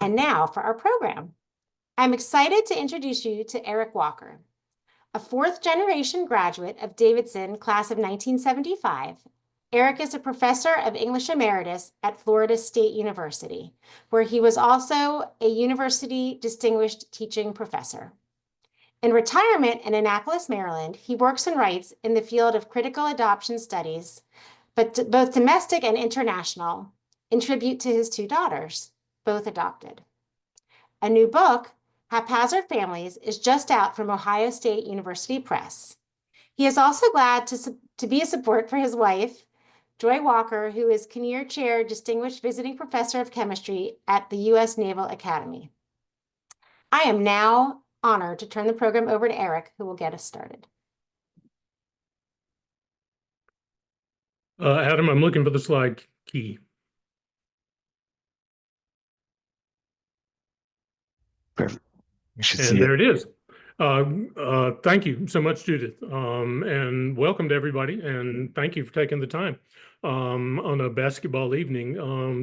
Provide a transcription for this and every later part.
And now for our program. I'm excited to introduce you to Eric Walker, a fourth-generation graduate of Davidson, class of 1975. Eric is a professor of English Emeritus at Florida State University, where he was also a university distinguished teaching professor. In retirement in Annapolis, Maryland, he works and writes in the field of critical adoption studies, but both domestic and international, in tribute to his two daughters, both adopted. A new book, Haphazard Families, is just out from Ohio State University Press. He is also glad to be a support for his wife, Joy Walker, who is Kinnear Chair Distinguished Visiting Professor of Chemistry at the U.S. Naval Academy. I am now honored to turn the program over to Eric, who will get us started. Adam, I'm looking for the slide key. Perfect. You should And see there it. it is. Thank you so much, Judith, and welcome to everybody, and thank you for taking the time on a basketball evening.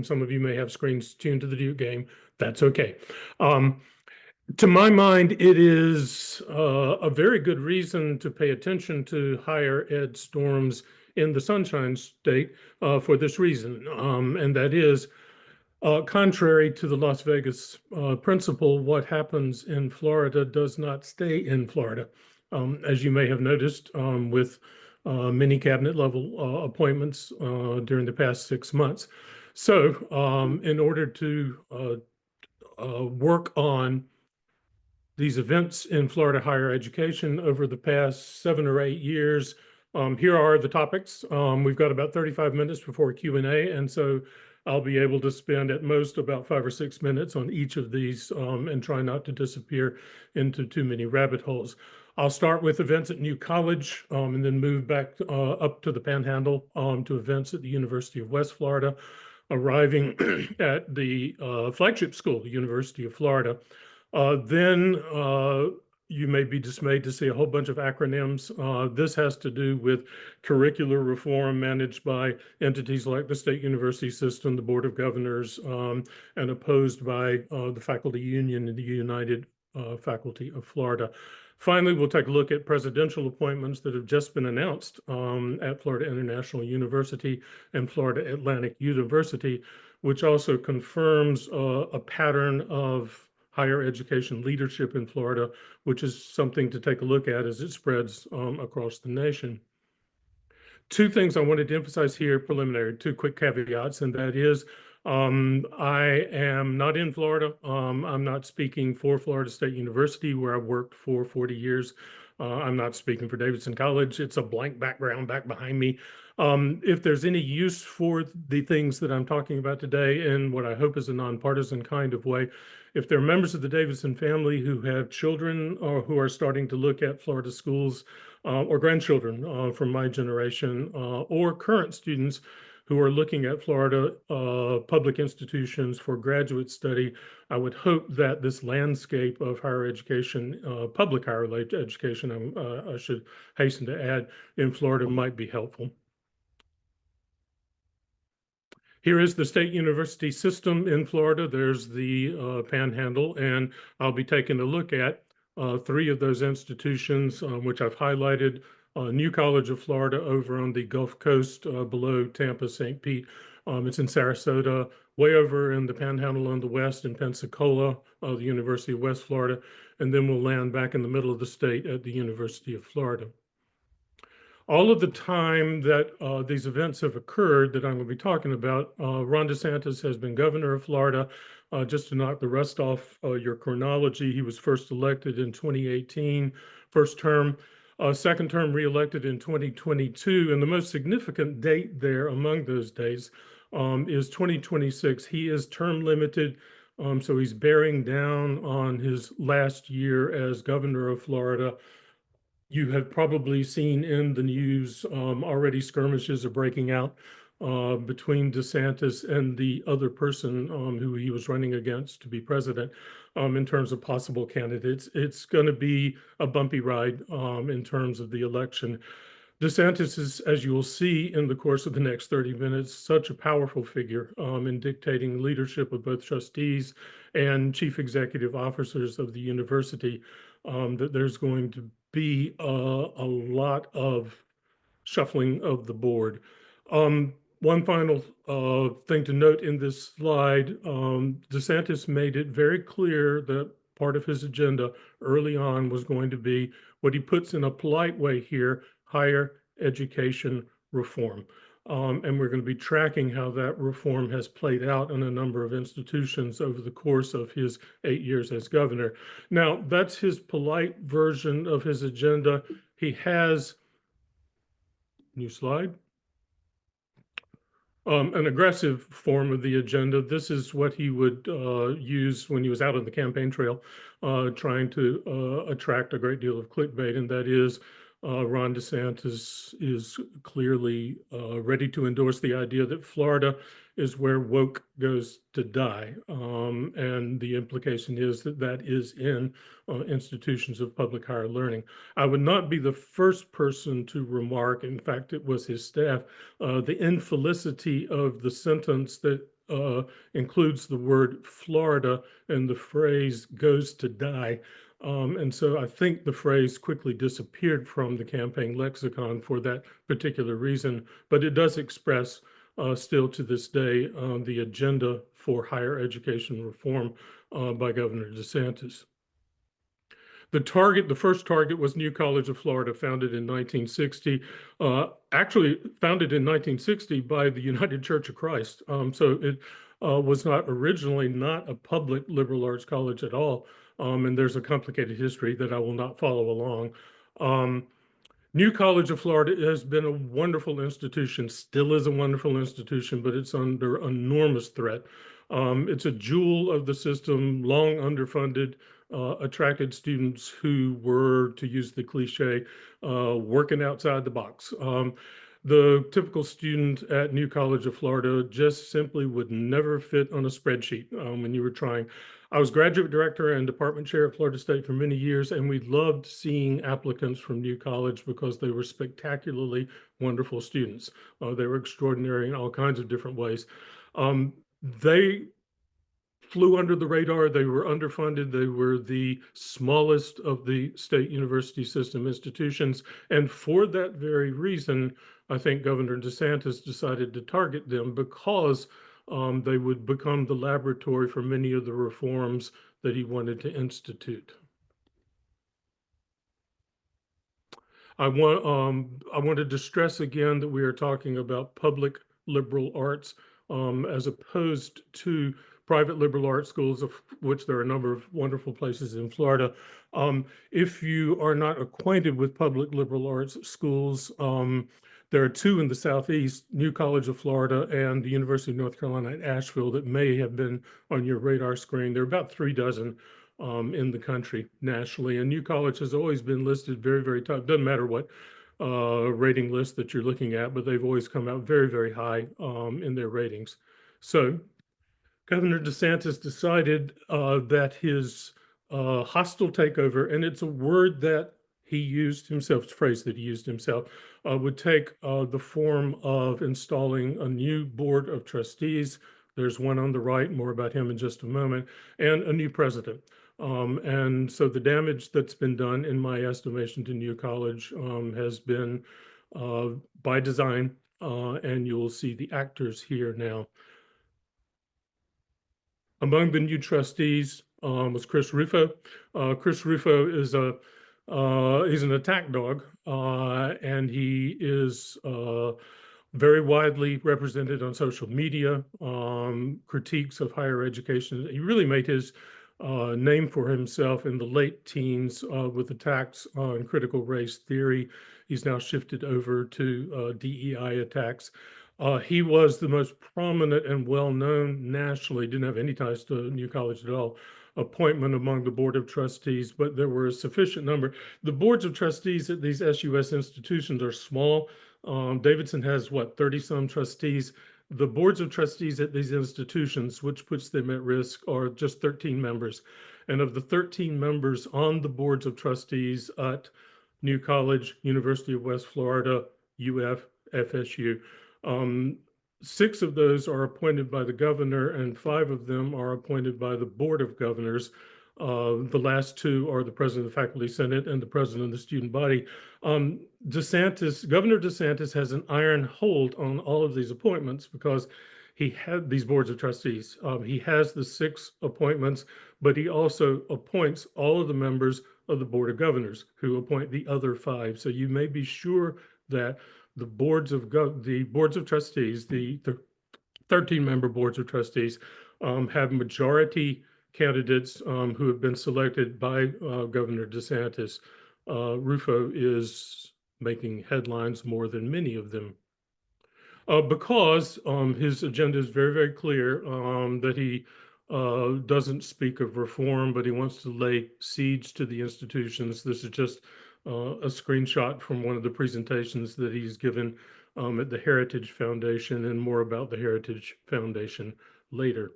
Some of you may have screens tuned to the Duke game. That's okay. To my mind, it is a very good reason to pay attention to higher ed storms in the Sunshine State for this reason, and that is, contrary to the Las Vegas principle, what happens in Florida does not stay in Florida. As you may have noticed with many cabinet level appointments during the past 6 months. So in order to work on these events in Florida higher education over the past 7 or 8 years, here are the topics. We've got about 35 minutes before Q&A, and so I'll be able to spend at most about 5 or 6 minutes on each of these and try not to disappear into too many rabbit holes. I'll start with events at New College and then move back up to the Panhandle to events at the University of West Florida, arriving at the flagship school, the University of Florida. Then you may be dismayed to see a whole bunch of acronyms. This has to do with curricular reform managed by entities like the State University System, the Board of Governors, and opposed by the Faculty Union and the United Faculty of Florida. Finally, we'll take a look at presidential appointments that have just been announced at Florida International University and Florida Atlantic University, which also confirms a pattern of higher education leadership in Florida, which is something to take a look at as it spreads across the nation. Two things I wanted to emphasize here, preliminary, two quick caveats, and that is, I am not in Florida. I'm not speaking for Florida State University, where I worked for 40 years. I'm not speaking for Davidson College. It's a blank background back behind me. If there's any use for the things that I'm talking about today in what I hope is a nonpartisan kind of way, if there are members of the Davidson family who have children or who are starting to look at Florida schools or grandchildren from my generation or current students who are looking at Florida public institutions for graduate study, I would hope that this landscape of higher education, public higher education, I should hasten to add, in Florida might be helpful. Here is the State University system in Florida. There's the Panhandle, and I'll be taking a look at 3 of those institutions, which I've highlighted. New College of Florida over on the Gulf Coast below Tampa, St. Pete. It's in Sarasota, way over in the Panhandle on the west in Pensacola, the University of West Florida, and then we'll land back in the middle of the state at the University of Florida. All of the time that these events have occurred that I'm going to be talking about, Ron DeSantis has been governor of Florida. Just to knock the rust off your chronology, he was first elected in 2018, first term. Second term reelected in 2022, and the most significant date there among those days is 2026. He is term limited, so he's bearing down on his last year as governor of Florida. You have probably seen in the news already skirmishes are breaking out between DeSantis and the other person who he was running against to be president in terms of possible candidates. It's going to be a bumpy ride in terms of the election. DeSantis is, as you will see in the course of the next 30 minutes, such a powerful figure in dictating leadership of both trustees and chief executive officers of the university, that there's going to be a lot of shuffling of the board. One final thing to note in this slide, DeSantis made it very clear that part of his agenda early on was going to be what he puts in a polite way here, higher education reform. And we're going to be tracking how that reform has played out in a number of institutions over the course of his 8 years as governor. Now, that's his polite version of his agenda. He has, new slide, an aggressive form of the agenda. This is what he would use when he was out on the campaign trail, trying to attract a great deal of clickbait, and that is Ron DeSantis is clearly ready to endorse the idea that Florida is where woke goes to die. And the implication is that that is in institutions of public higher learning. I would not be the first person to remark, in fact, it was his staff, the infelicity of the sentence that includes the word Florida and the phrase goes to die. And so I think the phrase quickly disappeared from the campaign lexicon for that particular reason, but it does express still to this day the agenda for higher education reform by Governor DeSantis. The first target was New College of Florida, founded in 1960, actually founded in 1960 by the United Church of Christ. So it was not originally not a public liberal arts college at all. And there's a complicated history that I will not follow along. New College of Florida has been a wonderful institution, still is a wonderful institution, but it's under enormous threat. It's a jewel of the system, long underfunded, attracted students who were, to use the cliche, working outside the box. The typical student at New College of Florida just simply would never fit on a spreadsheet when you were trying. I was graduate director and department chair at Florida State for many years, and we loved seeing applicants from New College because they were spectacularly wonderful students. They were extraordinary in all kinds of different ways. They flew under the radar. They were underfunded. They were the smallest of the state university system institutions. And for that very reason, I think Governor DeSantis decided to target them because they would become the laboratory for many of the reforms that he wanted to institute. I wanted to stress again that we are talking about public liberal arts as opposed to private liberal arts schools, of which there are a number of wonderful places in Florida. If you are not acquainted with public liberal arts schools, there are two in the Southeast, New College of Florida and the University of North Carolina at Asheville, that may have been on your radar screen. There are about 3 dozen in the country nationally. And New College has always been listed very, very top. Doesn't matter what rating list that you're looking at, but they've always come out very, very high in their ratings. So Governor DeSantis decided that his hostile takeover, and it's a word that he used himself, it's a phrase that he used himself, would take the form of installing a new board of trustees. There's one on the right, more about him in just a moment, and a new president. And so the damage that's been done, in my estimation, to New College has been by design, and you'll see the actors here now. Among the new trustees was Chris Rufo. Chris Rufo is he's an attack dog, and he is very widely represented on social media, critiques of higher education. He really made his name for himself in the late teens with attacks on critical race theory. He's now shifted over to DEI attacks. He was the most prominent and well-known nationally, didn't have any ties to New College at all, appointment among the Board of Trustees, but there were a sufficient number. The boards of trustees at these SUS institutions are small. Davidson has, what, 30-some trustees. The boards of trustees at these institutions, which puts them at risk, are just 13 members. And of the 13 members on the boards of trustees at New College, University of West Florida, UF, FSU. 6 of those are appointed by the governor, and 5 of them are appointed by the Board of Governors. The last 2 are the president of the faculty senate and the president of the student body. Governor DeSantis has an iron hold on all of these appointments because he had these boards of trustees. He has the 6 appointments, but he also appoints all of the members of the Board of Governors who appoint the other 5. So you may be sure that the boards of trustees, the 13-member boards of trustees, have majority candidates who have been selected by Governor DeSantis. Rufo is making headlines more than many of them because his agenda is very, very clear that he doesn't speak of reform, but he wants to lay siege to the institutions. This is just a screenshot from one of the presentations that he's given at the Heritage Foundation, and more about the Heritage Foundation later.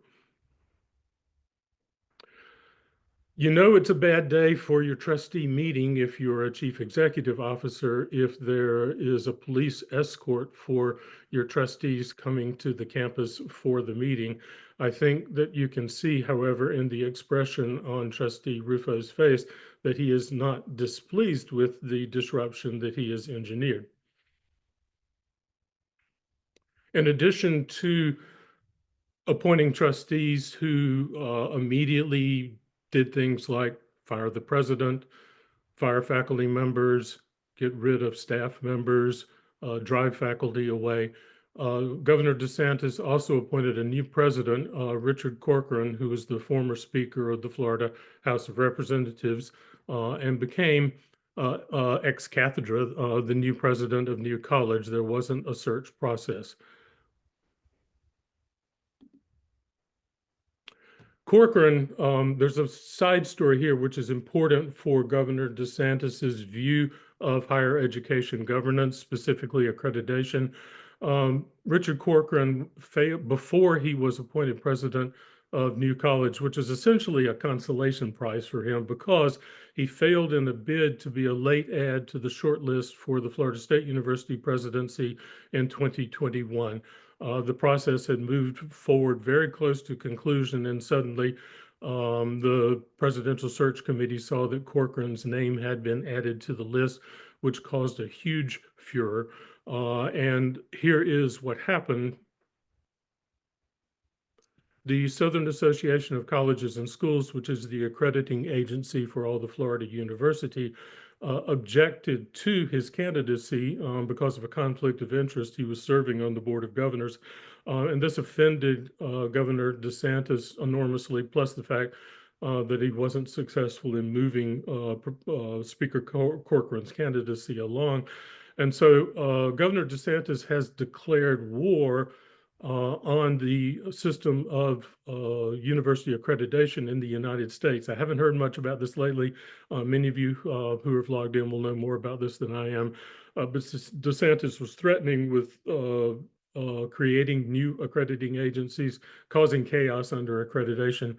You know it's a bad day for your trustee meeting if you're a chief executive officer, if there is a police escort for your trustees coming to the campus for the meeting. I think that you can see, however, in the expression on Trustee Rufo's face that he is not displeased with the disruption that he has engineered. In addition to appointing trustees who immediately did things like fire the president, fire faculty members, get rid of staff members, drive faculty away, Governor DeSantis also appointed a new president, Richard Corcoran, who was the former Speaker of the Florida House of Representatives, and became ex cathedra the new president of New College. There wasn't a search process. Corcoran, there's a side story here which is important for Governor DeSantis's view of higher education governance, specifically accreditation. Richard Corcoran failed before he was appointed president of New College, which is essentially a consolation prize for him because he failed in a bid to be a late add to the short list for the Florida State University presidency in 2021. The process had moved forward very close to conclusion, and suddenly the Presidential Search Committee saw that Corcoran's name had been added to the list, which caused a huge furor. And here is what happened. The Southern Association of Colleges and Schools, which is the accrediting agency for all the Florida university, objected to his candidacy because of a conflict of interest. He was serving on the Board of Governors, and this offended Governor DeSantis enormously, plus the fact that he wasn't successful in moving Speaker Corcoran's candidacy along. And so Governor DeSantis has declared war on the system of university accreditation in the United States. I haven't heard much about this lately. Many of you who have logged in will know more about this than I am. But DeSantis was threatening with creating new accrediting agencies, causing chaos under accreditation.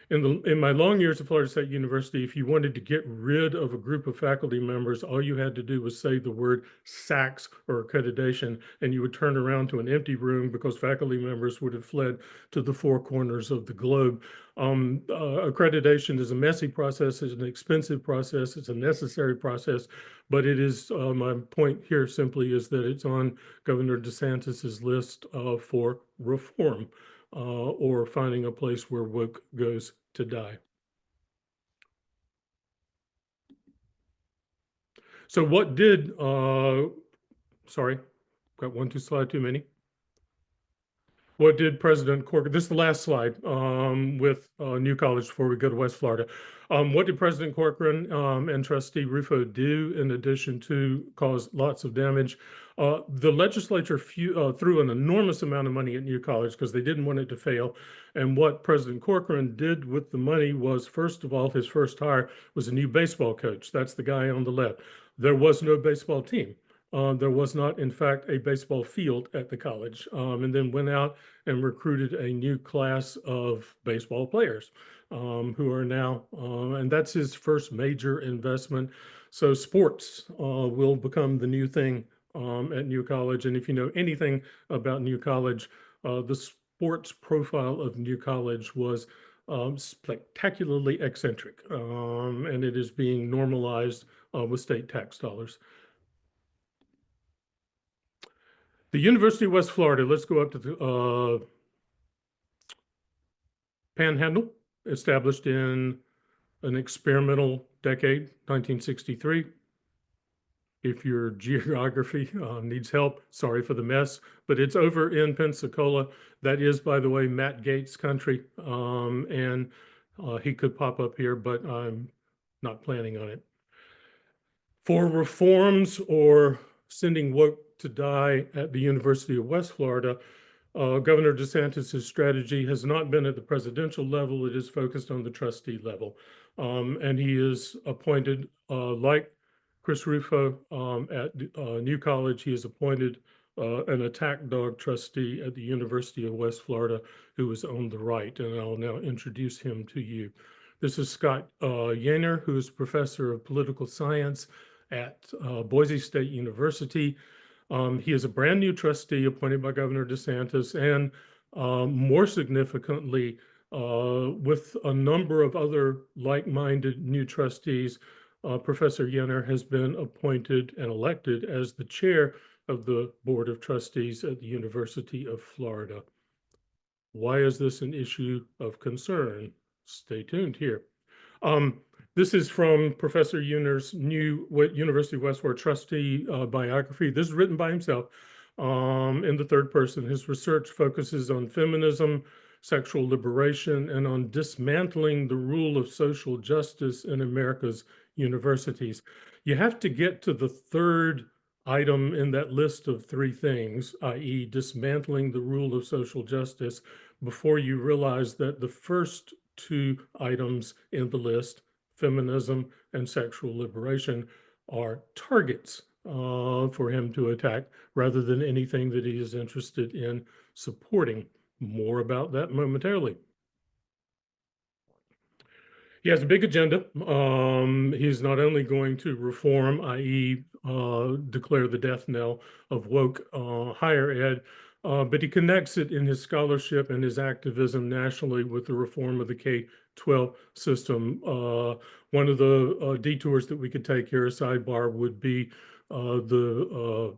In my long years at Florida State University, if you wanted to get rid of a group of faculty members, all you had to do was say the word SACS or accreditation, and you would turn around to an empty room because faculty members would have fled to the 4 corners of the globe. Accreditation is a messy process, it's an expensive process, it's a necessary process, but it is, my point here simply is that it's on Governor DeSantis's list for reform. Or finding a place where woke goes to die. So what did, sorry, got 1, 2 slide too many. What did President Corcoran, this is the last slide with New College before we go to West Florida. What did President Corcoran and Trustee Rufo do in addition to cause lots of damage? The legislature threw an enormous amount of money at New College because they didn't want it to fail. And what President Corcoran did with the money was, first of all, his first hire was a new baseball coach. That's the guy on the left. There was no baseball team. there was not, in fact, a baseball field at the college, and then went out and recruited a new class of baseball players who are now, and that's his first major investment. So sports will become the new thing at New College. And if you know anything about New College, the sports profile of New College was spectacularly eccentric, and it is being normalized with state tax dollars. The University of West Florida, let's go up to the Panhandle, established in an experimental decade, 1963. If your geography needs help, sorry for the mess, but it's over in Pensacola. That is, by the way, Matt Gaetz' country, and he could pop up here, but I'm not planning on it. For reforms or sending woke to die at the University of West Florida, Governor DeSantis' strategy has not been at the presidential level. It is focused on the trustee level. And he is appointed, like Chris Rufo at New College, he has appointed an attack dog trustee at the University of West Florida who is on the right. And I'll now introduce him to you. This is Scott Yaner, who is professor of political science at Boise State University. He is a brand new trustee appointed by Governor DeSantis, and more significantly, with a number of other like-minded new trustees, Professor Yaner has been appointed and elected as the chair of the Board of Trustees at the University of Florida. Why is this an issue of concern? Stay tuned here. This is from Professor Yaner's new University of West Florida trustee biography. This is written by himself in the third person. His research focuses on feminism, sexual liberation, and on dismantling the rule of social justice in America's universities. You have to get to the third item in that list of three things, i.e. dismantling the rule of social justice, before you realize that the first two items in the list, feminism and sexual liberation, are targets for him to attack rather than anything that he is interested in supporting. More about that momentarily. He has a big agenda. He's not only going to reform, i.e. Declare the death knell of woke higher ed, but he connects it in his scholarship and his activism nationally with the reform of the K-12 system. One of the detours that we could take here, a sidebar, would be the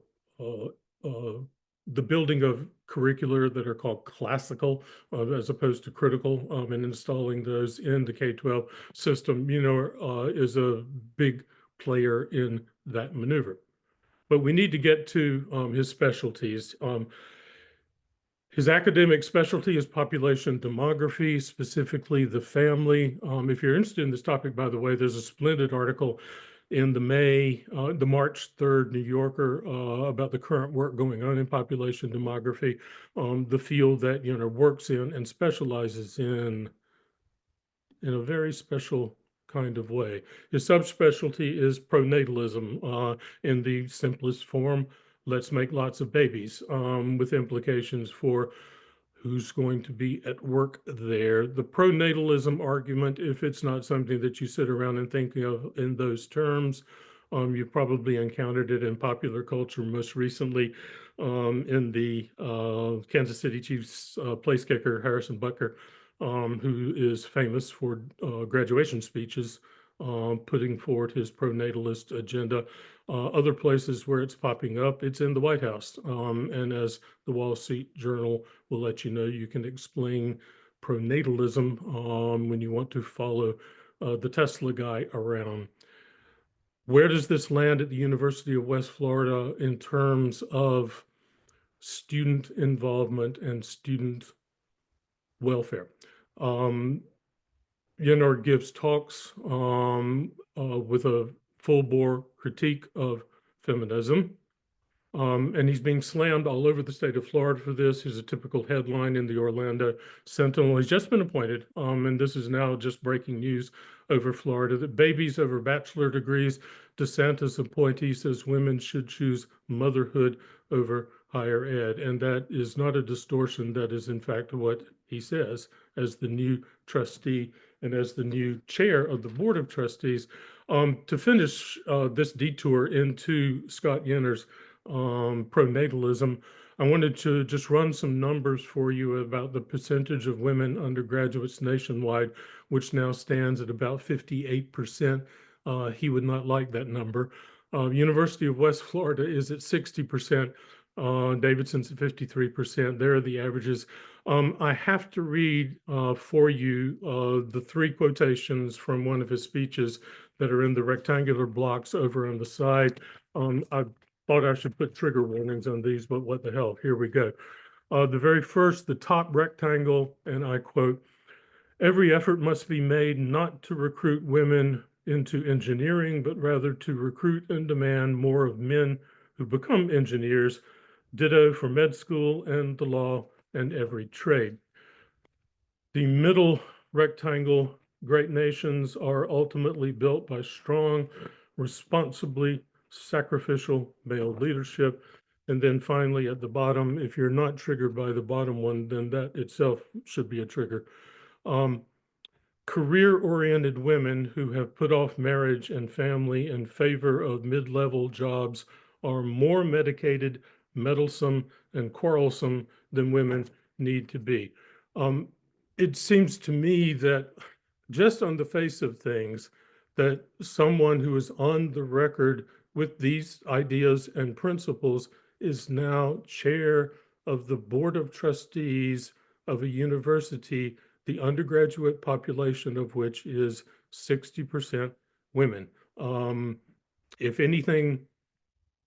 building of curricular that are called classical as opposed to critical, and installing those in the K-12 system, is a big player in that maneuver. But we need to get to his specialties. His academic specialty is population demography, specifically the family. If you're interested in this topic, by the way, there's a splendid article in the March 3rd New Yorker about the current work going on in population demography, the field that Yaner works in and specializes in a very special kind of way. His subspecialty is pronatalism in the simplest form. Let's make lots of babies, with implications for who's going to be at work there. The pronatalism argument, if it's not something that you sit around and think of in those terms, you've probably encountered it in popular culture, most recently in the Kansas City Chiefs place kicker, Harrison Butker, who is famous for graduation speeches, putting forward his pronatalist agenda. Other places where it's popping up, it's in the White House. And as the Wall Street Journal will let you know, you can explain pronatalism when you want to follow the Tesla guy around. Where does this land at the University of West Florida in terms of student involvement and student welfare? Yaner gives talks with a full-bore critique of feminism, And he's being slammed all over the state of Florida for this. He's a typical headline in the Orlando Sentinel. He's just been appointed, and this is now just breaking news over Florida, that babies over bachelor degrees. DeSantis appointee says women should choose motherhood over higher ed. And that is not a distortion. That is, in fact, what he says as the new trustee and as the new chair of the Board of Trustees. To finish this detour into Scott Yenner's pronatalism, I wanted to just run some numbers for you about the percentage of women undergraduates nationwide, which now stands at about 58%. He would not like that number. University of West Florida is at 60%. Davidson's at 53%. There are the averages. I have to read for you the three quotations from one of his speeches that are in the rectangular blocks over on the side. I thought I should put trigger warnings on these, but what the hell, here we go. The very first, the top rectangle, and I quote, "Every effort must be made not to recruit women into engineering, but rather to recruit and demand more of men who become engineers. Ditto for med school and the law and every trade." The middle rectangle, "Great nations are ultimately built by strong, responsibly sacrificial male leadership." And then finally at the bottom, if you're not triggered by the bottom one, then that itself should be a trigger. Career-oriented women who have put off marriage and family in favor of mid-level jobs are more medicated, meddlesome, and quarrelsome than women need to be. It seems to me that just on the face of things, that someone who is on the record with these ideas and principles is now chair of the Board of Trustees of a university, the undergraduate population of which is 60% women. If anything,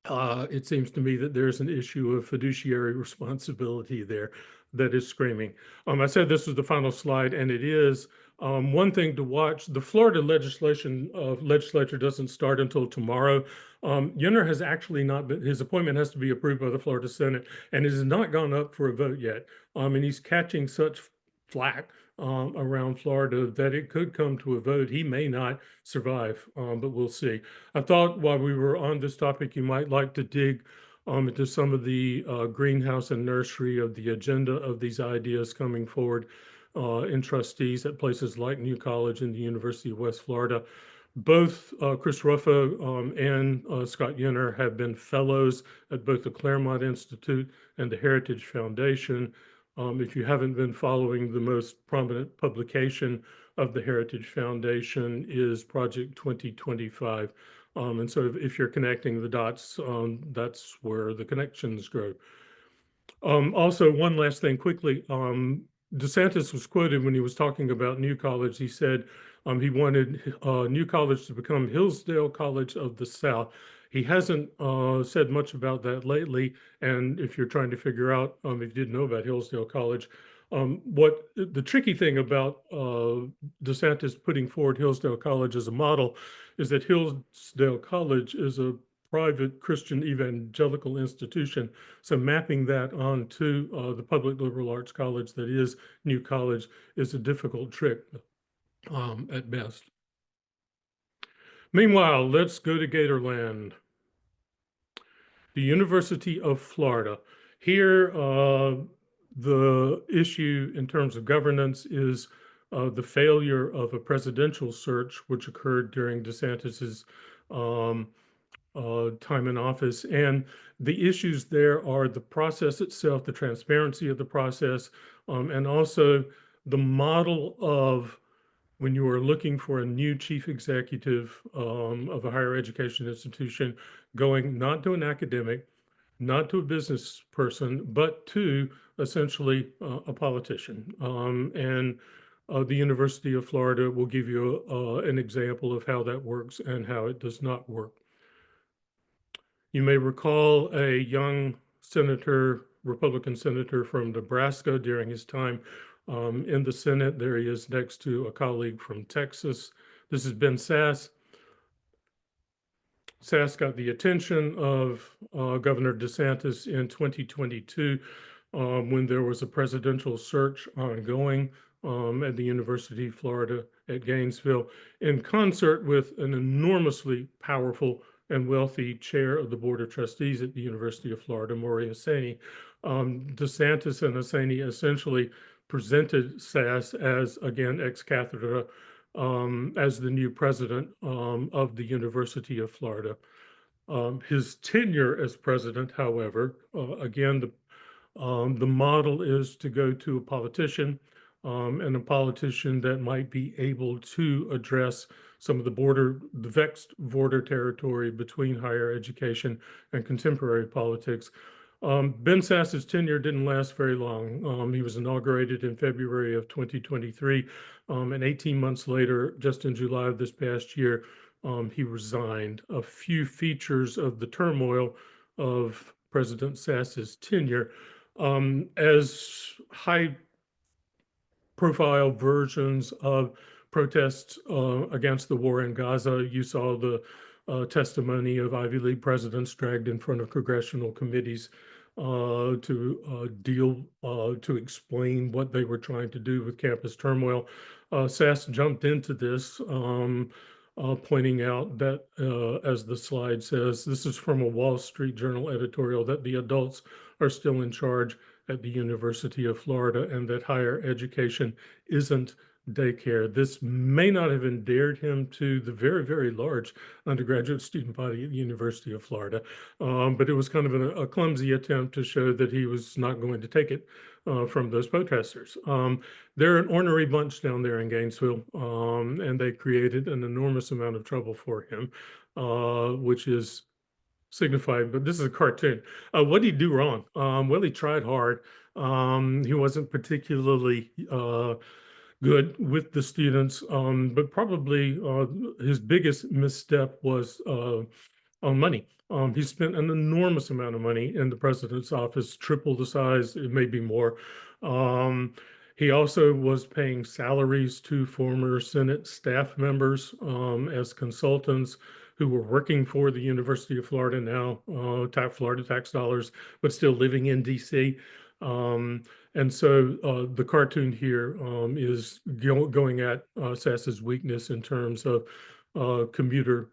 it seems to me that there's an issue of fiduciary responsibility there that is screaming. I said this was the final slide, and it is. One thing to watch, the Florida legislature doesn't start until tomorrow. Yenner has actually not been, his appointment has to be approved by the Florida Senate, and it has not gone up for a vote yet. And he's catching such flack around Florida that it could come to a vote. He may not survive, but we'll see. I thought while we were on this topic, you might like to dig into some of the greenhouse and nursery of the agenda of these ideas coming forward in trustees at places like New College and the University of West Florida. Both Chris Ruffo and Scott Yenner have been fellows at both the Claremont Institute and the Heritage Foundation. If you haven't been following, the most prominent publication of the Heritage Foundation is Project 2025. And so if you're connecting the dots, that's where the connections grow. Also, one last thing quickly, DeSantis was quoted when he was talking about New College. He said he wanted New College to become Hillsdale College of the South. He hasn't said much about that lately. And if you're trying to figure out if you didn't know about Hillsdale College, what the tricky thing about DeSantis putting forward Hillsdale College as a model is that Hillsdale College is a private Christian evangelical institution. So mapping that onto the public liberal arts college that is New College is a difficult trick at best. Meanwhile, let's go to Gatorland. The University of Florida. Here, the issue in terms of governance is the failure of a presidential search, which occurred during DeSantis's time in office. And the issues there are the process itself, the transparency of the process, and also the model of when you are looking for a new chief executive of a higher education institution, going not to an academic, not to a business person, but to essentially a politician. And the University of Florida will give you an example of how that works and how it does not work. You may recall a young senator, Republican senator from Nebraska during his time in the Senate. There he is next to a colleague from Texas. This is Ben Sasse. SAS got the attention of Governor DeSantis in 2022 when there was a presidential search ongoing at the University of Florida at Gainesville, in concert with an enormously powerful and wealthy chair of the Board of Trustees at the University of Florida, Maury Hosseini. DeSantis and Hosseini essentially presented SAS as, again, ex cathedra, as the new president of the University of Florida. His tenure as president, however, again, the model is to go to a politician, and a politician that might be able to address some of the vexed border territory between higher education and contemporary politics. Ben Sass's tenure didn't last very long. He was inaugurated in February of 2023, and 18 months later, just in July of this past year, he resigned. A few features of the turmoil of President Sass's tenure, as high-profile versions of protests against the war in Gaza. You saw the testimony of Ivy League presidents dragged in front of congressional committees to explain what they were trying to do with campus turmoil. Sass jumped into this, pointing out that, as the slide says, this is from a Wall Street Journal editorial, that the adults are still in charge at the University of Florida and that higher education isn't daycare. This may not have endeared him to the very, very large undergraduate student body at the University of Florida, but it was kind of a clumsy attempt to show that he was not going to take it from those protesters. They're an ornery bunch down there in Gainesville, and they created an enormous amount of trouble for him, which is signified, but this is a cartoon. What did he do wrong? Well, he tried hard. He wasn't particularly good with the students, but probably his biggest misstep was on money. He spent an enormous amount of money in the president's office, triple the size, it may be more. He also was paying salaries to former Senate staff members as consultants who were working for the University of Florida now, Florida tax dollars, but still living in DC. And so the cartoon here is going at Sass's weakness in terms of commuter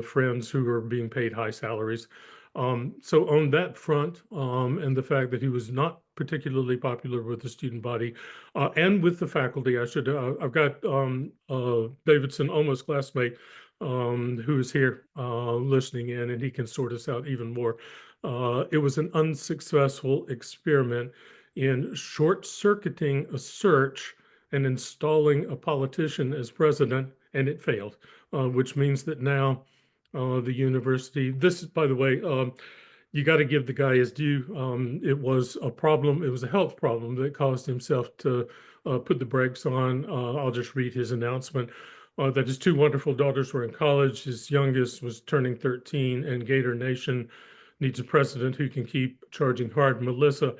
friends who are being paid high salaries. So on that front, and the fact that he was not particularly popular with the student body and with the faculty, I've got Davidson, almost classmate, who is here listening in, and he can sort us out even more. It was an unsuccessful experiment in short-circuiting a search and installing a politician as president, and it failed, which means that now the university, this is, by the way, you got to give the guy his due. It was a problem. It was a health problem that caused himself to put the brakes on. I'll just read his announcement. That his two wonderful daughters were in college. His youngest was turning 13, and Gator Nation needs a president who can keep charging hard. Melissa,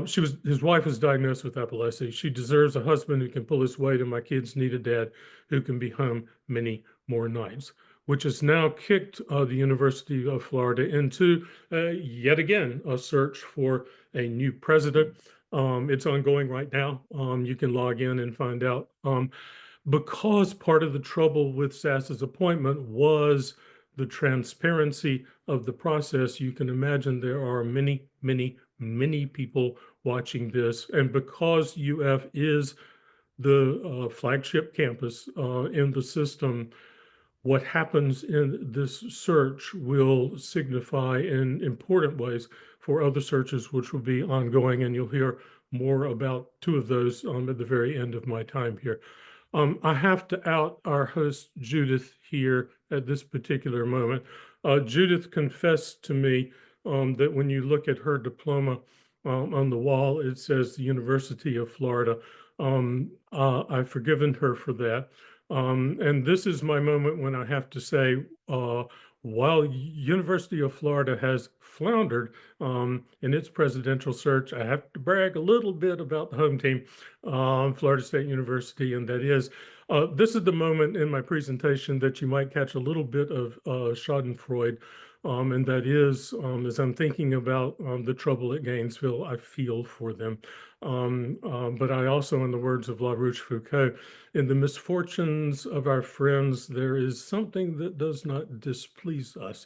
his wife was diagnosed with epilepsy. She deserves a husband who can pull his weight, and my kids need a dad who can be home many more nights, which has now kicked the University of Florida into, yet again, a search for a new president. It's ongoing right now. You can log in and find out. Because part of the trouble with Sass's appointment was the transparency of the process, you can imagine there are many, many, many people watching this. And because UF is the flagship campus in the system, what happens in this search will signify in important ways for other searches, which will be ongoing. And you'll hear more about two of those at the very end of my time here. I have to out our host, Judith, here at this particular moment. Judith confessed to me that when you look at her diploma on the wall, it says the University of Florida. I've forgiven her for that. And this is my moment when I have to say, while University of Florida has floundered in its presidential search, I have to brag a little bit about the home team, Florida State University, and that is This is the moment in my presentation that you might catch a little bit of Schadenfreude, and that is, as I'm thinking about the trouble at Gainesville, I feel for them. But I also, in the words of La Rochefoucauld, in the misfortunes of our friends, there is something that does not displease us.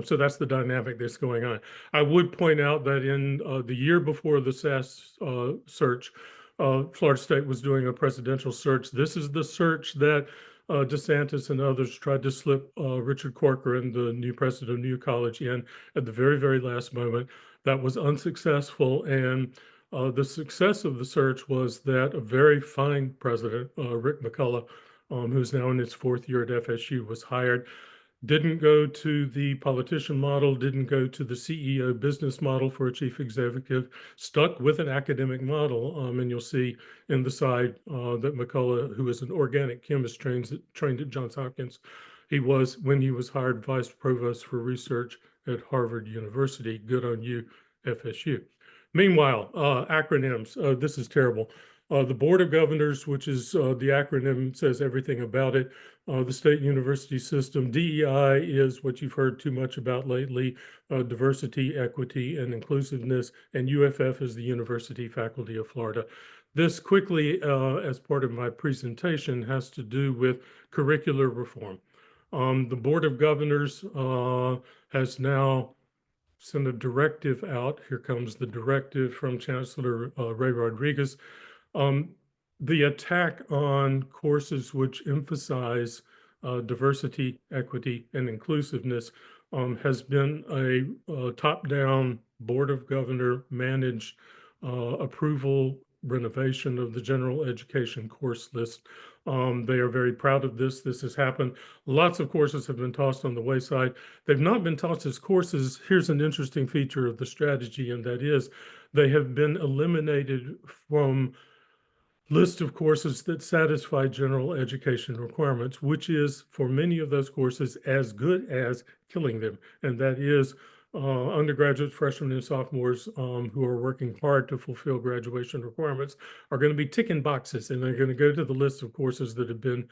So that's the dynamic that's going on. I would point out that in the year before the SAS search, Florida State was doing a presidential search. This is the search that DeSantis and others tried to slip Richard Corcoran, the new president of New College, in at the very, very last moment. That was unsuccessful. And the success of the search was that a very fine president, Rick McCullough, who's now in his 4th year at FSU, was hired. Didn't go to the politician model, didn't go to the CEO business model for a chief executive, stuck with an academic model. And you'll see in the side that McCullough, who is an organic chemist trained at Johns Hopkins, he was, when he was hired, vice provost for research at Harvard University. Good on you, FSU. Meanwhile, acronyms, this is terrible. The Board of Governors, which is the acronym, says everything about it. The state university system. DEI is what you've heard too much about lately, diversity, equity, and inclusiveness. And UFF is the University Faculty of Florida. This quickly, as part of my presentation, has to do with curricular reform. The Board of Governors has now sent a directive out. Here comes the directive from Chancellor Ray Rodriguez. The attack on courses which emphasize diversity, equity, and inclusiveness has been a top-down Board of Governor managed approval renovation of the general education course list. They are very proud of this. This has happened. Lots of courses have been tossed on the wayside. They've not been tossed as courses. Here's an interesting feature of the strategy, and that is they have been eliminated from list of courses that satisfy general education requirements, which is for many of those courses as good as killing them. And that is undergraduate freshmen and sophomores who are working hard to fulfill graduation requirements are going to be ticking boxes, and they're going to go to the list of courses that have been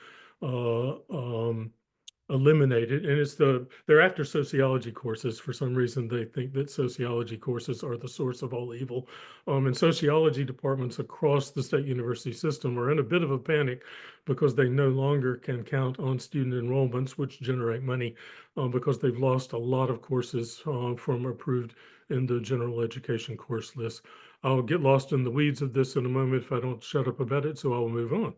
eliminated. And they're after sociology courses. For some reason, they think that sociology courses are the source of all evil. And sociology departments across the state university system are in a bit of a panic because they no longer can count on student enrollments, which generate money, because they've lost a lot of courses from approved in the general education course list. I'll get lost in the weeds of this in a moment if I don't shut up about it, so I'll move on.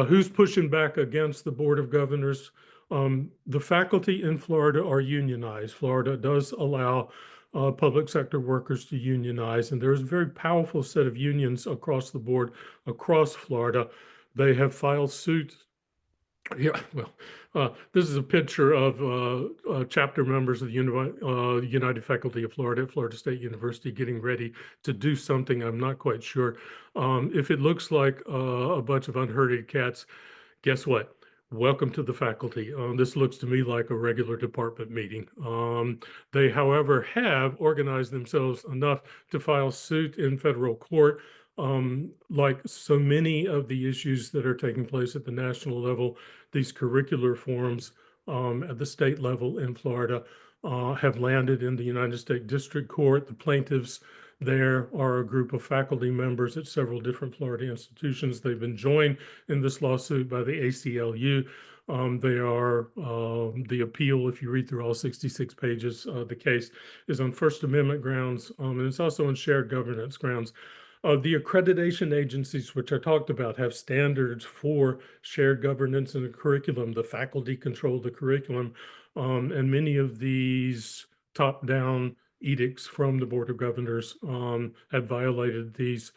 Who's pushing back against the Board of Governors? The faculty in Florida are unionized. Florida does allow public sector workers to unionize, and there's a very powerful set of unions across the board, across Florida. They have filed suit. Yeah, well, this is a picture of chapter members of the United Faculty of Florida at Florida State University getting ready to do something. I'm not quite sure. If it looks like a bunch of unherded cats, guess what? Welcome to the faculty. This looks to me like a regular department meeting. They, however, have organized themselves enough to file suit in federal court. Like so many of the issues that are taking place at the national level, these curricular reforms at the state level in Florida have landed in the United States District Court. The plaintiffs there are a group of faculty members at several different Florida institutions. They've been joined in this lawsuit by the ACLU. They are the appeal, if you read through all 66 pages, the case is on First Amendment grounds, and it's also on shared governance grounds. The accreditation agencies, which I talked about, have standards for shared governance in the curriculum. The faculty control the curriculum, and many of these top-down edicts from the Board of Governors have violated these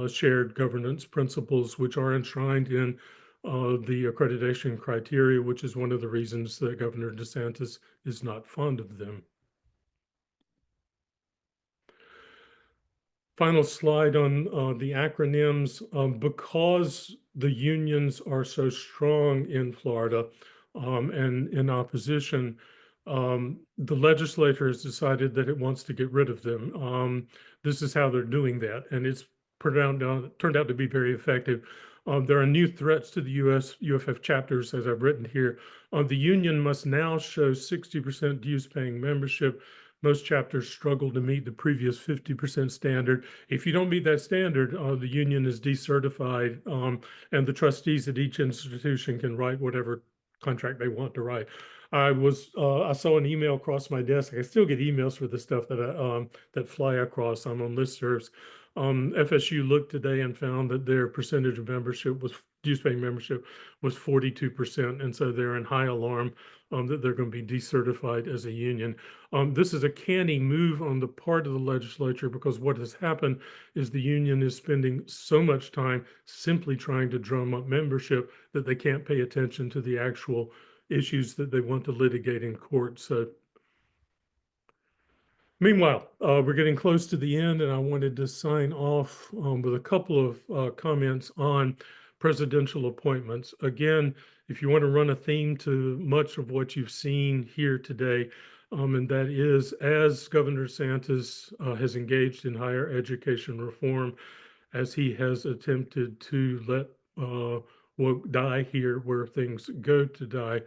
shared governance principles, which are enshrined in the accreditation criteria, which is one of the reasons that Governor DeSantis is not fond of them. Final slide on the acronyms. Because the unions are so strong in Florida and in opposition, the legislature has decided that it wants to get rid of them. This is how they're doing that, and it's turned out to be very effective. There are new threats to the UFF chapters, as I've written here. The union must now show 60% dues-paying membership. Most chapters struggle to meet the previous 50% standard. If you don't meet that standard, the union is decertified, and the trustees at each institution can write whatever contract they want to write. I saw an email across my desk. I still get emails for the stuff that fly across. I'm on listservs. FSU looked today and found that their percentage of dues-paying membership was 42%, and so they're in high alarm that they're going to be decertified as a union. This is a canny move on the part of the legislature, because what has happened is the union is spending so much time simply trying to drum up membership that they can't pay attention to the actual issues that they want to litigate in court. So meanwhile, we're getting close to the end, and I wanted to sign off with a couple of comments on presidential appointments. Again, if you want to run a theme to much of what you've seen here today, and that is, as Governor DeSantis has engaged in higher education reform, as he has attempted to let woke die here where things go to die,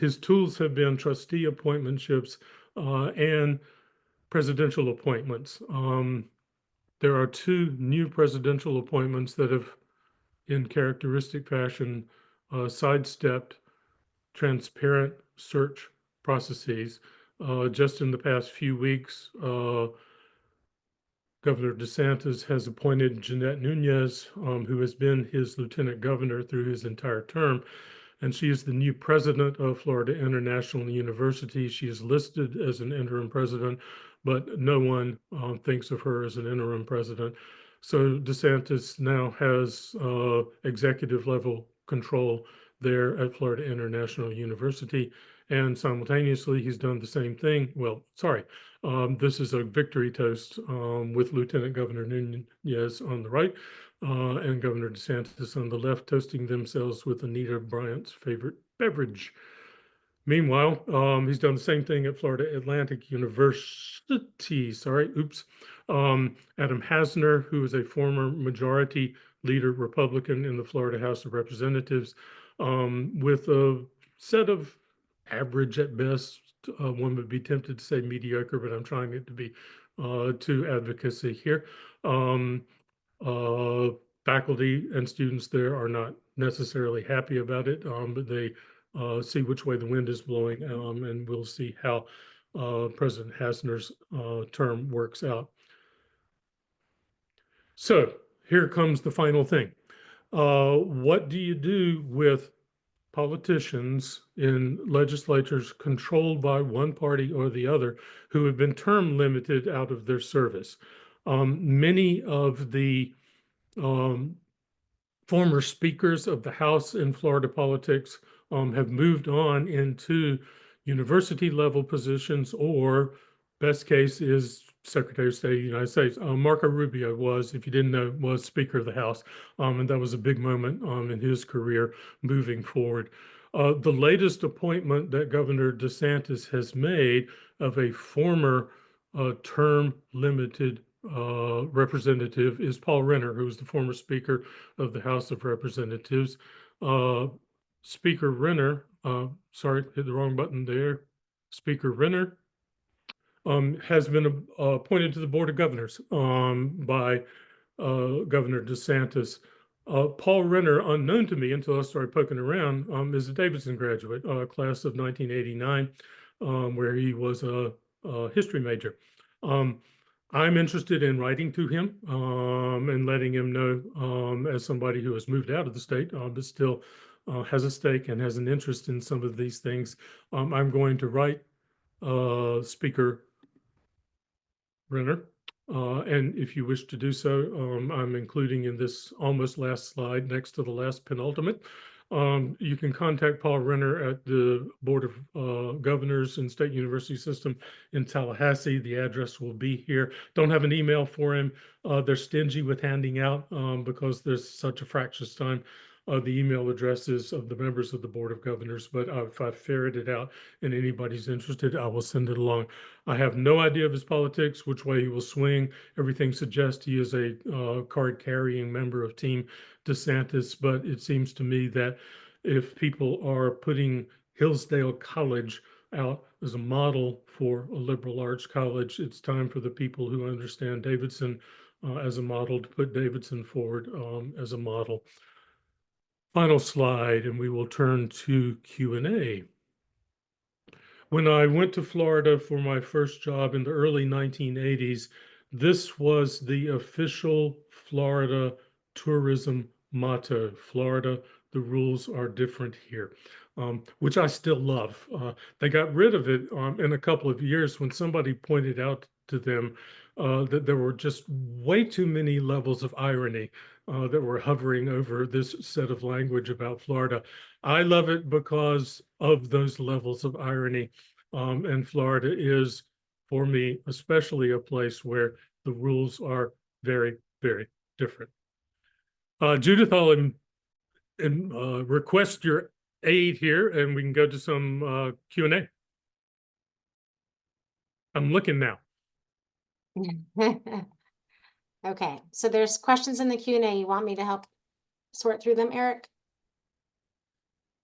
his tools have been trustee appointmentships and presidential appointments. There are two new presidential appointments that have, in characteristic fashion, sidestepped transparent search processes. Just in the past few weeks, Governor DeSantis has appointed Jeanette Nunez, who has been his lieutenant governor through his entire term, and she is the new president of Florida International University. She is listed as an interim president, but no one thinks of her as an interim president. So DeSantis now has executive level control there at Florida International University. And simultaneously, he's done the same thing. Well, sorry, this is a victory toast with Lieutenant Governor Nunez on the right and Governor DeSantis on the left, toasting themselves with Anita Bryant's favorite beverage. Meanwhile, he's done the same thing at Florida Atlantic University. Sorry, oops. Adam Hasner, who is a former majority leader Republican in the Florida House of Representatives, with a set of average at best, one would be tempted to say mediocre, but I'm trying it to be to advocacy here. Faculty and students there are not necessarily happy about it, but they see which way the wind is blowing, and we'll see how President Hasner's term works out. So here comes the final thing. What do you do with politicians in legislatures controlled by one party or the other who have been term limited out of their service? Many of the former speakers of the House in Florida politics have moved on into university level positions, or best case is Secretary of State of the United States. Marco Rubio was, if you didn't know, was Speaker of the House, and that was a big moment in his career moving forward. The latest appointment that Governor DeSantis has made of a former term limited representative is Paul Renner, who was the former Speaker of the House of Representatives. Speaker Renner, sorry, hit the wrong button there. Speaker Renner has been appointed to the Board of Governors by Governor DeSantis. Paul Renner, unknown to me until I started poking around, is a Davidson graduate, class of 1989, where he was a history major. I'm interested in writing to him and letting him know, as somebody who has moved out of the state, but still has a stake and has an interest in some of these things. I'm going to write Speaker Renner. And if you wish to do so, I'm including in this almost last slide next to the last penultimate. You can contact Paul Renner at the Board of Governors and State University System in Tallahassee. The address will be here. Don't have an email for him. They're stingy with handing out because there's such a fractious time the email addresses of the members of the Board of Governors, but if I ferret it out and anybody's interested, I will send it along. I have no idea of his politics, which way he will swing. Everything suggests he is a card-carrying member of Team DeSantis, but it seems to me that if people are putting Hillsdale College out as a model for a liberal arts college, it's time for the people who understand Davidson as a model to put Davidson forward as a model. Final slide, and we will turn to Q&A. When I went to Florida for my first job in the early 1980s, this was the official Florida tourism motto: Florida, the rules are different here, which I still love. They got rid of it in a couple of years when somebody pointed out to them that there were just way too many levels of irony that were hovering over this set of language about Florida. I love it because of those levels of irony. And Florida is, for me, especially a place where the rules are very, very different. Judith, I'll request your aid here, and we can go to some Q&A. I'm looking now. Okay, so there's questions in the Q&A. You want me to help sort through them, Eric?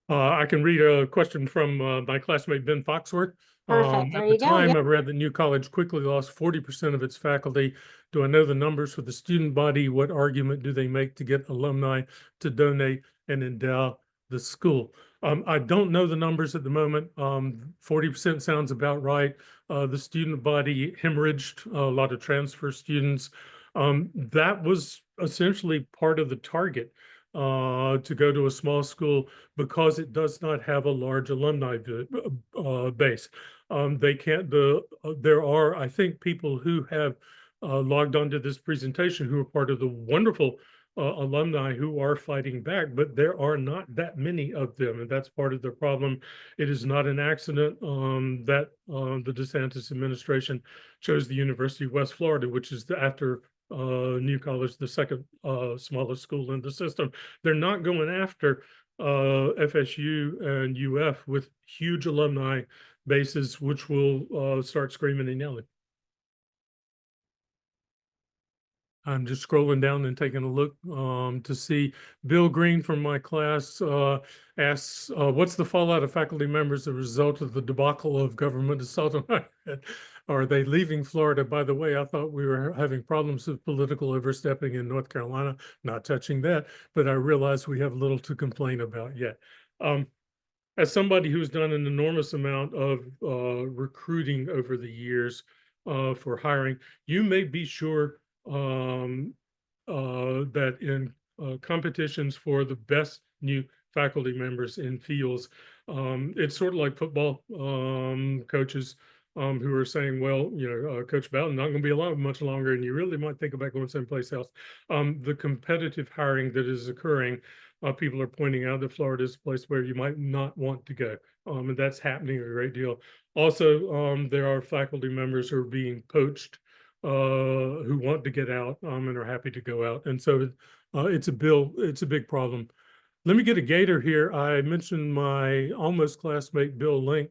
I can read a question from my classmate, Ben Foxworth. Perfect. There At you the go. time, Yep. I read that New College quickly lost 40% of its faculty. Do I know the numbers for the student body? What argument do they make to get alumni to donate and endow the school? I don't know the numbers at the moment. 40% sounds about right. The student body hemorrhaged, a lot of transfer students. That was essentially part of the target to go to a small school because it does not have a large alumni base. They can't, there are, I think, people who have logged onto this presentation who are part of the wonderful alumni who are fighting back, but there are not that many of them, and that's part of the problem. It is not an accident that the DeSantis administration chose the University of West Florida, which is after New College, the second smallest school in the system. They're not going after FSU and UF with huge alumni bases, which will start screaming and yelling. I'm just scrolling down and taking a look to see Bill Green from my class asks, what's the fallout of faculty members as a result of the debacle of government assault on my head? Are they leaving Florida? By the way, I thought we were having problems with political overstepping in North Carolina, not touching that, but I realize we have little to complain about yet. As somebody who's done an enormous amount of recruiting over the years for hiring, you may be sure that in competitions for the best new faculty members in fields, it's sort of like football coaches who are saying, well, you know, Coach Bowden not going to be alive much longer, and you really might think about going someplace else. The competitive hiring that is occurring, people are pointing out that Florida is a place where you might not want to go, and that's happening a great deal. Also, there are faculty members who are being poached who want to get out and are happy to go out. And so it's a big problem. Let me get a gator here. I mentioned my almost classmate, Bill Link,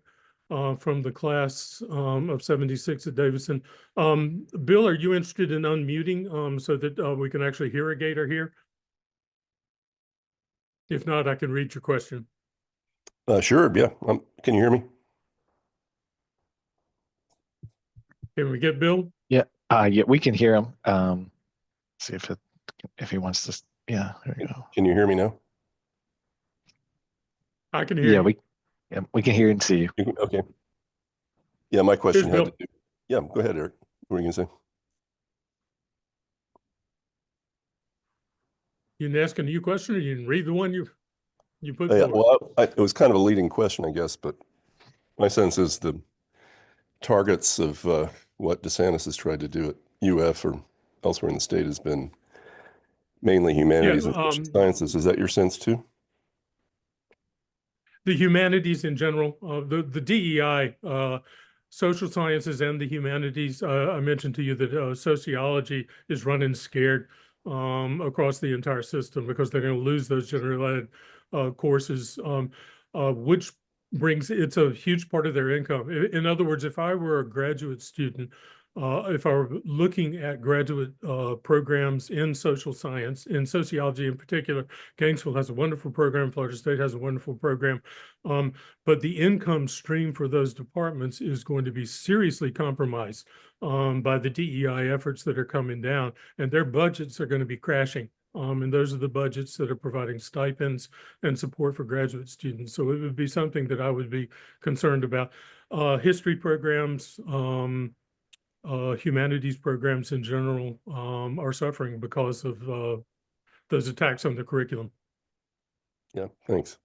from the class of 76 at Davidson. Bill, are you interested in unmuting so that we can actually hear a gator here? If not, I can read your question. Sure, yeah. Can you hear me? Can we get Bill? Yeah, we can hear him. See if he wants to. Yeah, there we go. Can you hear me now? I can hear you. We can hear and see you. Okay. Yeah, my question Here's had Bill. to do. Yeah, go ahead, Eric. What were you gonna say? You can ask a new question, or you can read the one you put Yeah, forward. well, it was kind of a leading question, I guess, but my sense is the targets of what DeSantis has tried to do at UF or elsewhere in the state has been mainly humanities and social sciences. Is that your sense too? The humanities in general, the DEI, social sciences and the humanities. I mentioned to you that sociology is running scared across the entire system because they're going to lose those general ed courses, which brings, it's a huge part of their income. In other words, if I were a graduate student, if I were looking at graduate programs in social science, in sociology in particular, Gainesville has a wonderful program, Florida State has a wonderful program, but the income stream for those departments is going to be seriously compromised by the DEI efforts that are coming down, and their budgets are going to be crashing. And those are the budgets that are providing stipends and support for graduate students. So it would be something that I would be concerned about. History programs, humanities programs in general are suffering because of those attacks on the curriculum. Yeah, thanks.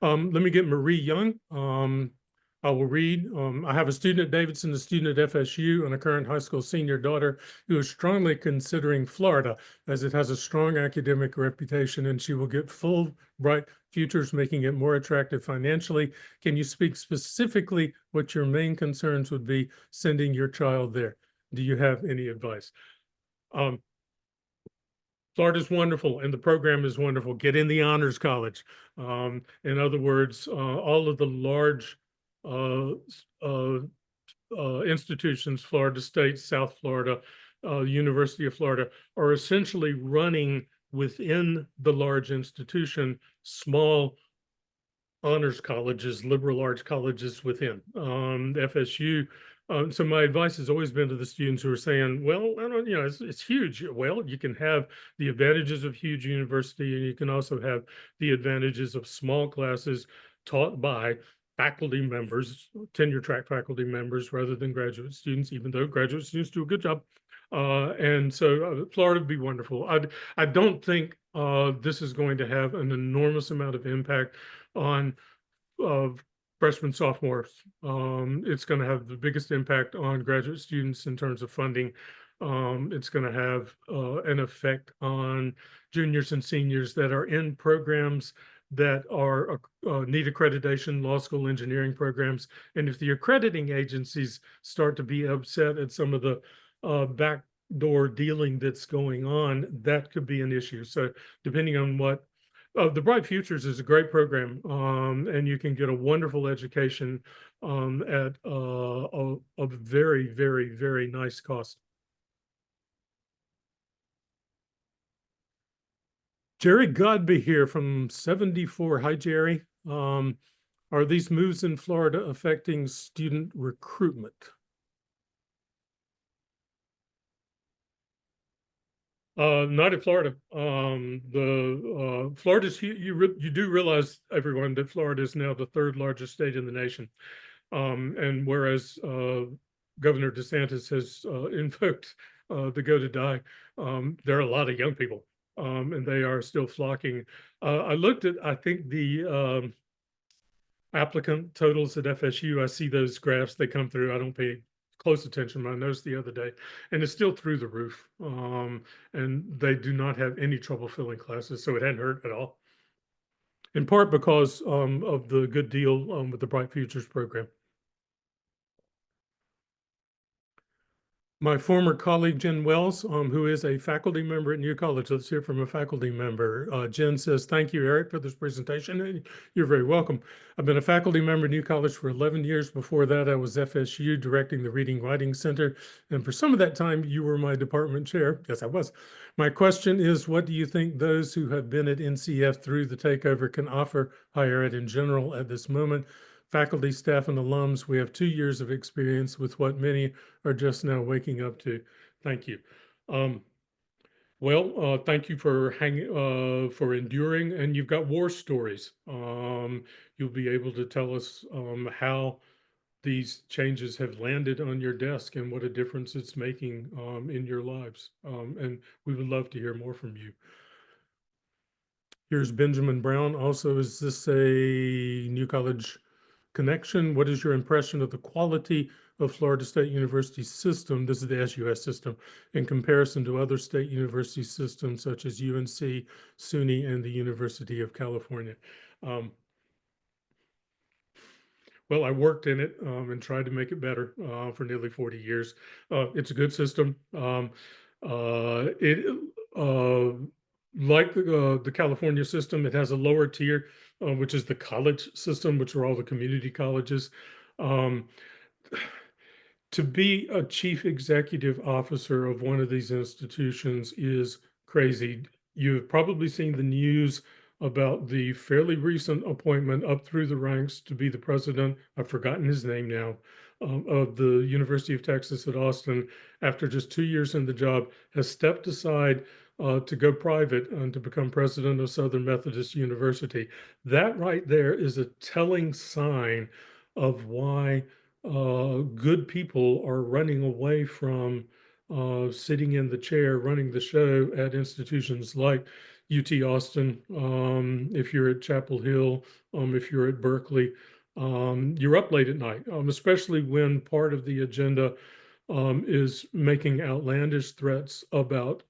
Let me get Marie Young. I will read. I have a student at Davidson, a student at FSU, and a current high school senior daughter who is strongly considering Florida as it has a strong academic reputation and she will get full, bright futures, making it more attractive financially. Can you speak specifically what your main concerns would be sending your child there? Do you have any advice? Florida's wonderful and the program is wonderful. Get in the honors college. In other words, all of the large institutions, Florida State, South Florida, University of Florida, are essentially running within the large institution, small honors colleges, liberal arts colleges within. FSU. So my advice has always been to the students who are saying, well, I don't, it's huge. Well, you can have the advantages of huge university, and you can also have the advantages of small classes taught by faculty members, tenure track faculty members, rather than graduate students, even though graduate students do a good job. And so Florida would be wonderful. I don't think this is going to have an enormous amount of impact on freshmen, sophomores. It's going to have the biggest impact on graduate students in terms of funding. It's going to have an effect on juniors and seniors that are in programs that are need accreditation, law school, engineering programs. And if the accrediting agencies start to be upset at some of the backdoor dealing that's going on, that could be an issue. So depending on what, the Bright Futures is a great program, and you can get a wonderful education at a very, very, very nice cost. Jerry Godby here from 74. Hi, Jerry. Are these moves in Florida affecting student recruitment? Not in Florida. Florida's, you do realize, everyone, that Florida is now the third largest state in the nation. And whereas Governor DeSantis has invoked the go to die, there are a lot of young people, and they are still flocking. I looked at, I think, the applicant totals at FSU. I see those graphs, they come through. I don't pay close attention, but I noticed the other day, and it's still through the roof. And they do not have any trouble filling classes, so it hadn't hurt at all. In part because of the good deal with the Bright Futures program. My former colleague, Jen Wells, who is a faculty member at New College. Let's hear from a faculty member. Jen says, thank you, Eric, for this presentation. And you're very welcome. I've been a faculty member at New College for 11 years. Before that, I was FSU directing the Reading Writing Center. And for some of that time, you were my department chair. Yes, I was. My question is, what do you think those who have been at NCF through the takeover can offer higher ed in general at this moment? Faculty, staff, and alums, we have 2 years of experience with what many are just now waking up to. Thank you. Thank you for enduring, and you've got war stories. You'll be able to tell us how these changes have landed on your desk and what a difference it's making in your lives. And we would love to hear more from you. Here's Benjamin Brown. Also, is this a New College connection? What is your impression of the quality of Florida State University system? This is the SUS system in comparison to other state university systems such as UNC, SUNY, and the University of California. well, I worked in it and tried to make it better for nearly 40 years. It's a good system. It like the California system, it has a lower tier, which is the college system, which are all the community colleges. Um, to be a chief executive officer of one of these institutions is crazy. You've probably seen the news about the fairly recent appointment up through the ranks to be the president. I've forgotten his name now, of the University of Texas at Austin. After just 2 years in the job, has stepped aside to go private and to become president of Southern Methodist University. That right there is a telling sign of why good people are running away from sitting in the chair running the show at institutions like UT Austin. If you're at Chapel Hill, if you're at Berkeley, you're up late at night, especially when part of the agenda is making outlandish threats about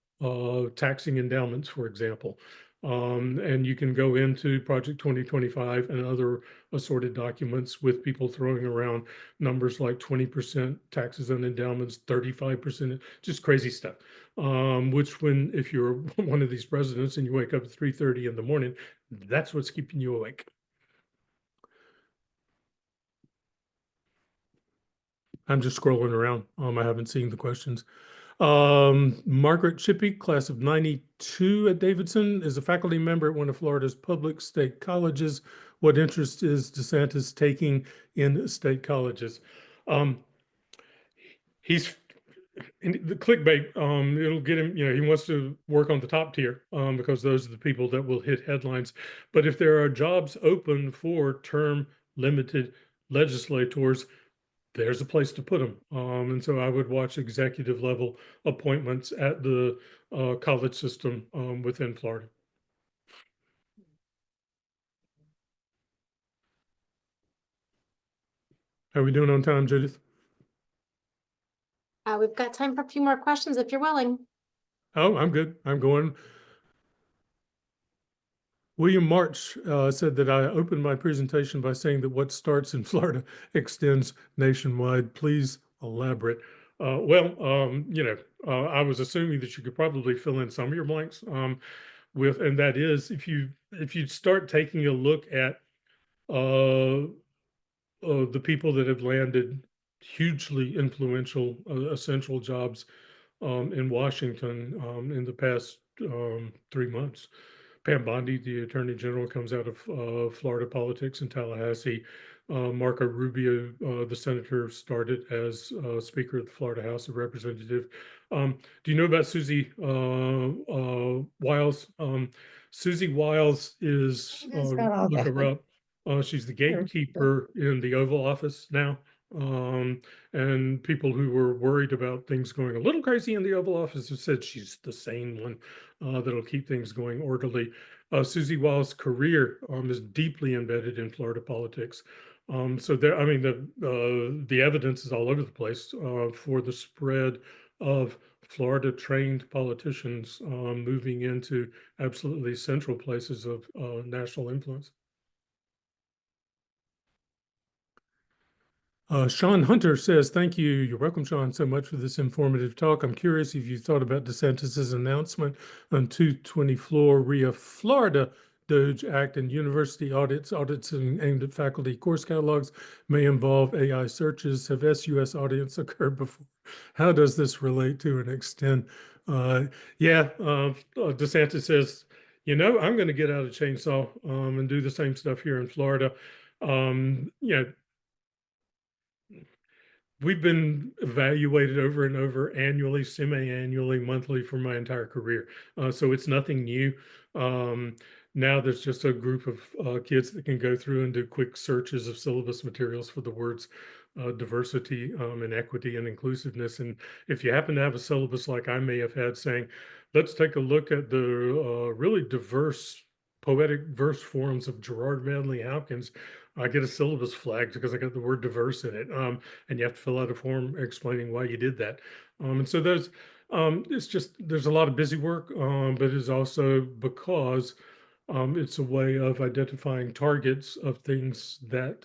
taxing endowments, for example. And you can go into Project 2025 and other assorted documents with people throwing around numbers like 20% taxes on endowments, 35%, just crazy stuff. Which if you're one of these presidents and you wake up at 3:30 in the morning, that's what's keeping you awake. I'm just scrolling around. I haven't seen the questions. Margaret Chippy, class of 92 at Davidson, is a faculty member at one of Florida's public state colleges. What interest is DeSantis taking in state colleges? He's in the clickbait. It'll get him, he wants to work on the top tier because those are the people that will hit headlines. But if there are jobs open for term limited legislators, there's a place to put them. And so I would watch executive level appointments at the college system within Florida. How are we doing on time, Judith? We've got time for a few more questions if you're willing. Oh, I'm good. I'm going. William March said that I opened my presentation by saying that what starts in Florida extends nationwide. Please elaborate. I was assuming that you could probably fill in some of your blanks and that is if you start taking a look at the people that have landed hugely influential essential jobs in Washington in the past 3 months. Pam Bondi, the Attorney General, comes out of Florida politics in Tallahassee. Marco Rubio, the senator, started as Speaker of the Florida House of Representatives. Do you know about Susie Wiles? Susie Wiles is, look her up. She's the gatekeeper in the Oval Office now. And people who were worried about things going a little crazy in the Oval Office have said she's the sane one that'll keep things going orderly. Susie Wiles' career is deeply embedded in Florida politics. So there, I mean, the evidence is all over the place for the spread of Florida-trained politicians moving into absolutely central places of national influence. Sean Hunter says, thank you. You're welcome, Sean, so much for this informative talk. I'm curious if you thought about DeSantis's announcement on 220 Floria, Florida DOGE Act and university audits aimed at faculty course catalogs may involve AI searches. Have SUS audits occurred before? How does this relate to and extend? DeSantis says, I'm going to get out a chainsaw and do the same stuff here in Florida. We've been evaluated over and over annually, semi-annually, monthly for my entire career. So it's nothing new. Now there's just a group of kids that can go through and do quick searches of syllabus materials for the words diversity and equity and inclusiveness. And if you happen to have a syllabus like I may have had saying, let's take a look at the really diverse poetic verse forms of Gerard Manley Hopkins, I get a syllabus flagged because I got the word diverse in it. And you have to fill out a form explaining why you did that. And so there's a lot of busy work, but it's also because It's a way of identifying targets of things that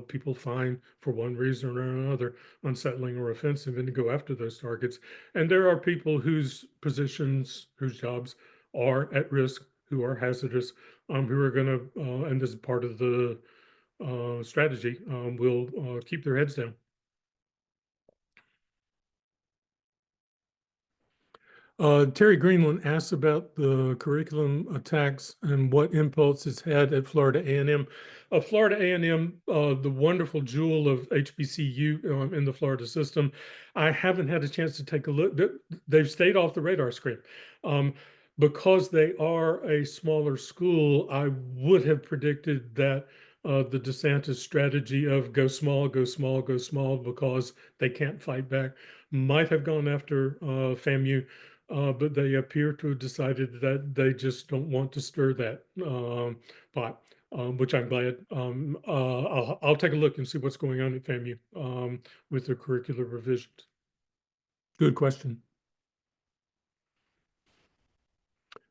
people find for one reason or another unsettling or offensive, and to go after those targets. And there are people whose positions, whose jobs are at risk, who are hazardous, who are going to, and this is part of the strategy, will keep their heads down. Terry Greenland asks about the curriculum attacks and what impulse it's had at Florida A&M. Florida A&M, the wonderful jewel of HBCU in the Florida system. I haven't had a chance to take a look. They've stayed off the radar screen. Because they are a smaller school, I would have predicted that the DeSantis strategy of go small, go small, go small because they can't fight back might have gone after FAMU. But they appear to have decided that they just don't want to stir that pot, which I'm glad. I'll take a look and see what's going on at FAMU with their curricular revisions. Good question.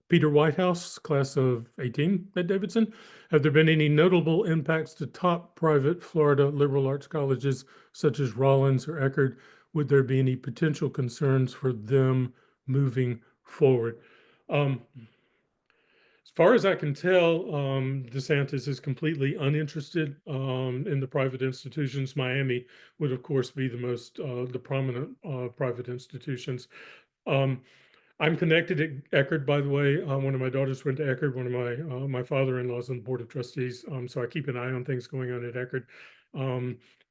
Peter Whitehouse, class of 18 at Davidson. Have there been any notable impacts to top private Florida liberal arts colleges such as Rollins or Eckerd? Would there be any potential concerns for them moving forward? As far as I can tell, DeSantis is completely uninterested in the private institutions. Miami would, of course, be the most the prominent private institutions. I'm connected at Eckerd, by the way. One of my daughters went to Eckerd. One of my father-in-law's on the board of trustees. So I keep an eye on things going on at Eckerd,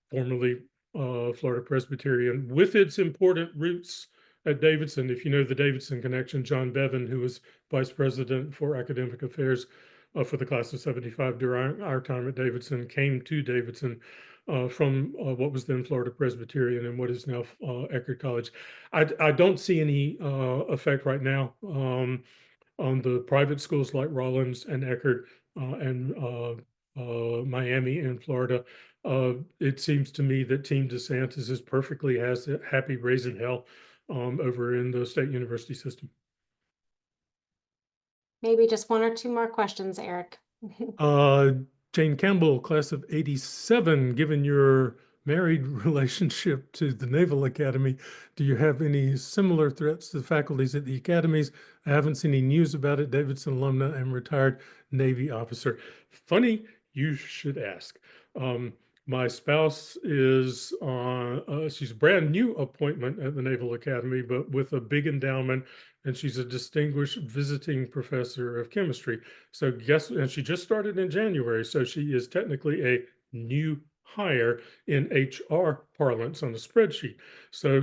formerly Florida Presbyterian, with its important roots at Davidson. If you know the Davidson connection, John Bevan, who was vice president for academic affairs for the class of 75 during our time at Davidson, came to Davidson from what was then Florida Presbyterian and what is now Eckerd College. I don't see any effect right now on the private schools like Rollins and Eckerd and Miami and Florida. It seems to me that Team DeSantis is perfectly happy raising hell over in the state university system. Maybe just one or two more questions, Eric. Jane Campbell, class of 87, given your married relationship to the Naval Academy, do you have any similar threats to the faculties at the academies? I haven't seen any news about it. Davidson alumna and retired Navy officer. Funny, you should ask. My spouse is she's a brand new appointment at the Naval Academy, but with a big endowment, and she's a distinguished visiting professor of chemistry. So and she just started in January, so she is technically a new hire in HR parlance on a spreadsheet. So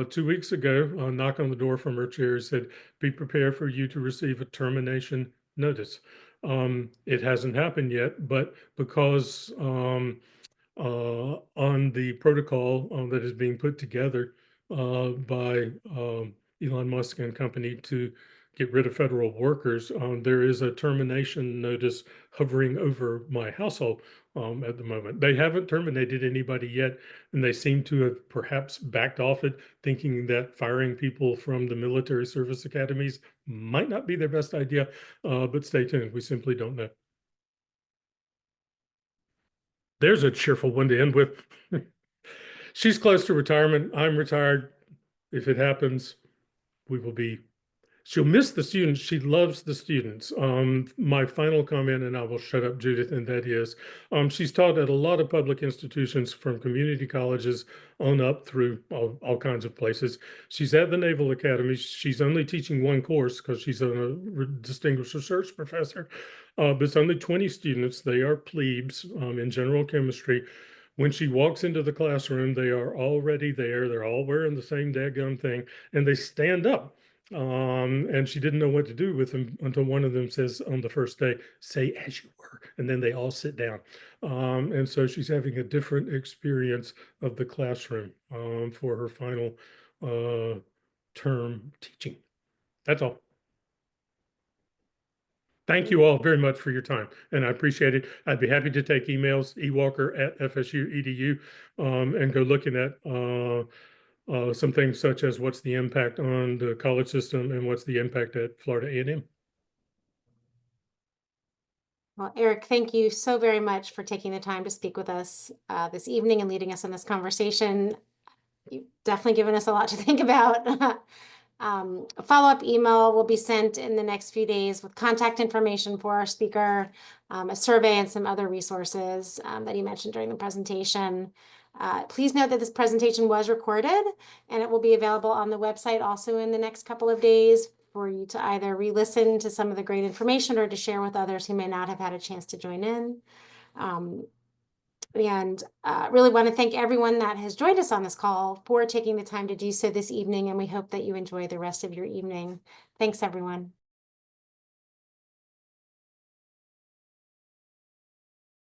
2 weeks ago, a knock on the door from her chair said, "Be prepared for you to receive a termination notice." It hasn't happened yet, but because on the protocol that is being put together by Elon Musk and company to get rid of federal workers, there is a termination notice hovering over my household at the moment. They haven't terminated anybody yet, and they seem to have perhaps backed off it, thinking that firing people from the military service academies might not be their best idea, but stay tuned. We simply don't know. There's a cheerful one to end with. She's close to retirement. I'm retired. If it happens, she'll miss the students. She loves the students. My final comment, and I will shut up, Judith, and that is, she's taught at a lot of public institutions from community colleges on up through all kinds of places. She's at the Naval Academy. She's only teaching one course because she's a distinguished research professor, but it's only 20 students. They are plebes in general chemistry. When she walks into the classroom, they are already there. They're all wearing the same daggum thing, and they stand up. And she didn't know what to do with them until one of them says on the first day, "Say as you were," and then they all sit down. And so she's having a different experience of the classroom for her final term teaching. That's all. Thank you all very much for your time, and I appreciate it. I'd be happy to take emails, ewalker@fsu.edu, and go looking at some things such as what's the impact on the college system and what's the impact at Florida A&M. Well, Eric, thank you so very much for taking the time to speak with us this evening and leading us in this conversation. You've definitely given us a lot to think about. A follow-up email will be sent in the next few days with contact information for our speaker, a survey, and some other resources that he mentioned during the presentation. Please note that this presentation was recorded and it will be available on the website also in the next couple of days for you to either re-listen to some of the great information or to share with others who may not have had a chance to join in. And really want to thank everyone that has joined us on this call for taking the time to do so this evening, and we hope that you enjoy the rest of your evening. Thanks, everyone.